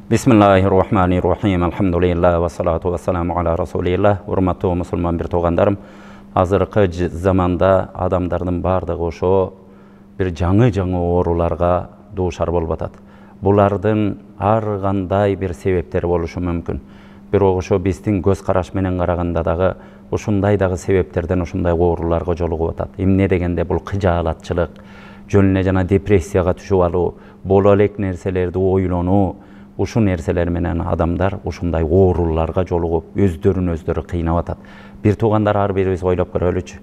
Bismillahirrahmanirrahim. Alhamdulillah ve salatu ve selamu ala Rasulillah. Hurmatlı musulman bir toğandarım. Azırkı zamanda adamdardın bardығы ошо bir жаңы oorularga duuşar bolup atat. Bulardın har kандай bir sebepleri boluşu mümkün. Бирок ошо биздин көз караш менен караганда дагы ушундай дагы себептерден ушундай oorularga жолугуп атат. Эмне дегенде бул кыжаалатчылык, жөнүнө жана депрессияга түшүп алуу, боло элек нерселерди ойлонуу, ушул нерселер менен адамдар ушундай oorularga жолугуп өздөрүн өздөрү кыйнап атат. Бир туугандар ар бирибиз ойлоп көрөлүчү.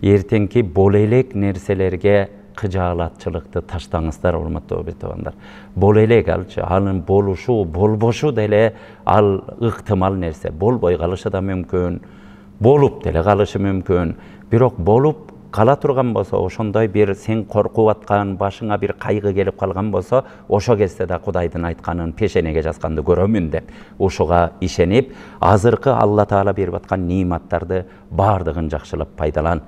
Эртеңки боло элек нерселерге кыжаалатчылыкты таштаңыздар, урматтуу бир туугандар. Боло элек алчы, анын болушу, болбошу деле ал ыктымал нерсе. Болбой калышы да мүмкүн, болуп деле калышы мүмкүн. Бирок болуп кала турган болсо, ошондой бир сен коркуп аткан, башыңа бир кайгы келип калган болсо, ошо кезде да Кудайдын айтканын пешенеге жазганды көрөмүн деп, ушуга ишенип, азыркы Алла Таала берип аткан нематтарды бардыгын жакшылап пайдалан.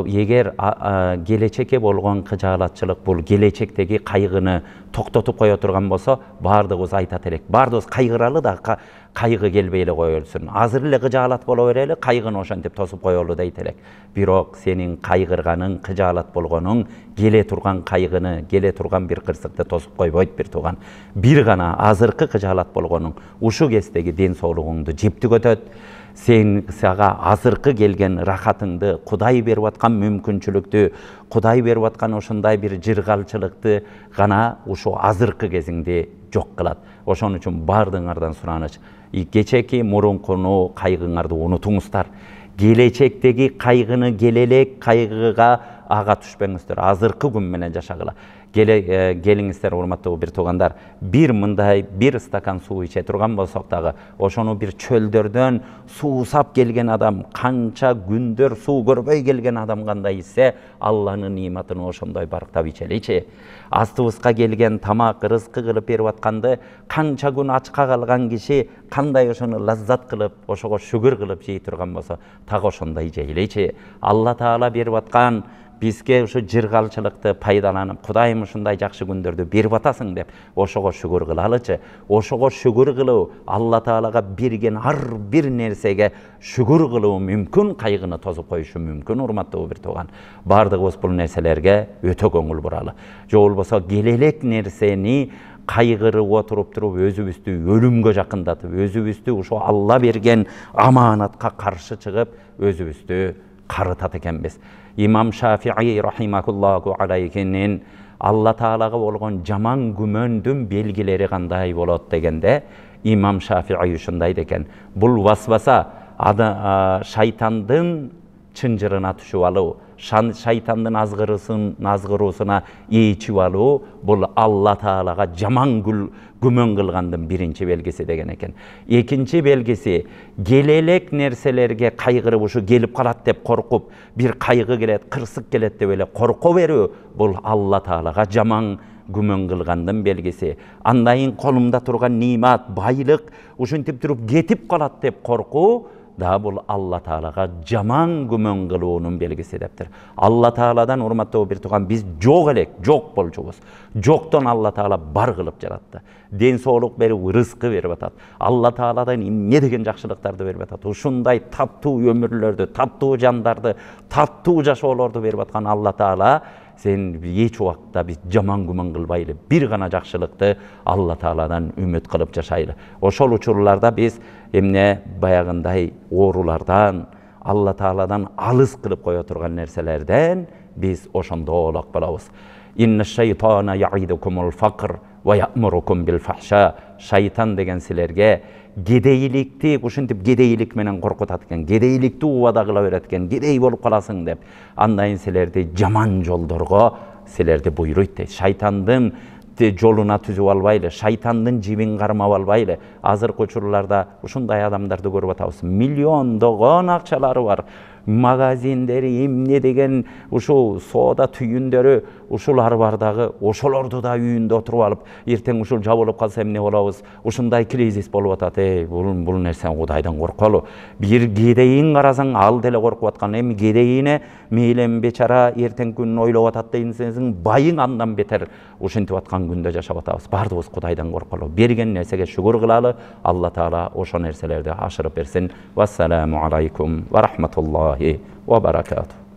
Егер келечекке болгон кыжаалатчылык бул келечектеги кайгыны токтотуп кое турган болсо, бардыгыбыз айтат элек. Бардыгыбыз кайгыралы да кайгы келбей эле кое берсин. Азыр эле кыжаалат боло берели, кайгыны ошентип тосуп коелу дейт элек. Бирок сенин кайгырганың, кыжаалат болгонуң келе турган кайгыны, келе турган бир кырсыкты тосуп койбойт бир тууган. Бир гана азыркы кыжаалат болгонуң ушу кездеги ден соолугуңду жептигөтөт. Sen sağa azırkı gelgen rahatыңды, Kuday berip atkan mümkünçülüktü, Kuday berip atkan oşunday bir jırgalçılıktı gana uşu azırkı gezingde jok kılat. Oşon üçün bardığınlardan suranış. Geçeki murunkunu, kaygıңарды unutuңuzдар. Gelecekteki kaygını gelelek kaygıga ağa düşpеңіздер. Azırkı gün menen jaşagıla. Gelingizler, урматтуу бир туугандар, бир мындай бир стакан суу иче турган болсок дагы, ошону бир чөлдөрдөн суусап келген адам, канча күндөр суу көрбөй келген адам кандай ичсе, Алланын нематын ошондой барктап ичеличи. Астыбызга келген тамак, рызкы кылып берип атканды, канча күн ачка калган киши кандай ошону лаззат кылып, ошого шүгүр кылып жей турган болсо, так ошондой жейличи. Алла Таала берип аткан бизге ушу жыргалчылыкты пайдаланып, Кудайым ушундай жакшы күндөрдү берип атасың деп, ошого шүгүр кылалычы. Ошого шүгүр кылуу, Алла Таалага берген ар бир нерсеге шүгүр кылуу мүмкүн, кайгыны тосуп коюшу мүмкүн, урматтуу бир тууган. Бардыгыбыз бул нерселерге өтө көңүл буралы. Же болбосо келелек нерсени кайгырып отуруп туруп өзүбүздү өлүмгө жакындатып, өзүбүздү ошо Алла берген аманатка каршы чыгып, өзүбүздү карытат экенбиз. İmam Şafii rahimahullahu aleyhinin Allah Taalaga bolgon jaman gümöndün belgileri kanday bolot degende, İmam Şafii uşunday deken. Bul vasvasa şaytandın çınjırına түшүп алуу, шайтандын азгыруусуна ээчип алуу, бул Алла Таалага жаман күмөн кылгандын биринчи белгиси деген экен. Экинчи белгиси, келелек нерселерге кайгырып ушу келип калат деп коркуп, бир кайгы келет, кырсык келет деп эле корко берүү, бул Алла Таалага жаман күмөн кылгандын белгиси. Андайын колумда турган нимат, байлык ушинтип туруп кетип калат деп коркуу, da bul Allah Taalaga jaman gümön kılığının belgisi edeptir. Allah Taala'dan urmattуу bir tuğan biz jok elek, jok bolçubuz. Joktan Allah Taala bar kılıp jarattı. Den sooluk berip, rızkı berip atat. Allah Taala'dan emne degen jakşılıktardı berip atat. Uşunday tattуу ömürlördü, tattуу jandardı, tattуу жашоолорду berip atkan Allah Taala sen hiç vakta biz jaman gümön kılbaylı. Bir gana jakşılıkты Allah Taala'dan ümit kılıp jaşaylı. Oşol uçurlarda biz emne bayagınday oorulardan, Allah Taala'dan alыс kılıp koya turgan nerselerden biz oşonda oolak bolabız. İnne şeytana ya'idukumul fakr ve ya'murukum bil fahşa. Şeytan degen silerge gedeylikti, uşuntip gedeylik menen korkutat eken, gedeylikti ubada kıla beret eken, gedey bolup kalasың dep, andayın silerdi jaman joldorgo silerdi buyuruyt de. Şeytandın жолуна түзүп албайлы, шайтандын жибин кармап албайлы. Азыркы учурларда ушундай адамдарды көрүп атабыз. Миллиондогон акчалары бар, магазиндери, эмне деген ушу соода түйүндөрү ушулар бар дагы ошолорду да үйүндө отуруп алып эртең ушул жабылып калса эмне болобуз, ушундай кризис болуп атат, бул нерсе Кудайдан корколу. Бир кедейин карасаң ал деле коркуп аткан, эми кедейине мейли бечара эртең күнүн ойлоп атат дейсиң, байың андан бетер ушинтип аткан күндө жашап атабыз. Бардыгыбыз Кудайдан корколу, берген нерсеге шүгүр кылалы, Алла Таала ошо нерселерди ашырып берсин. Вассаламу алейкум ва рахматуллахи ва баракатуh.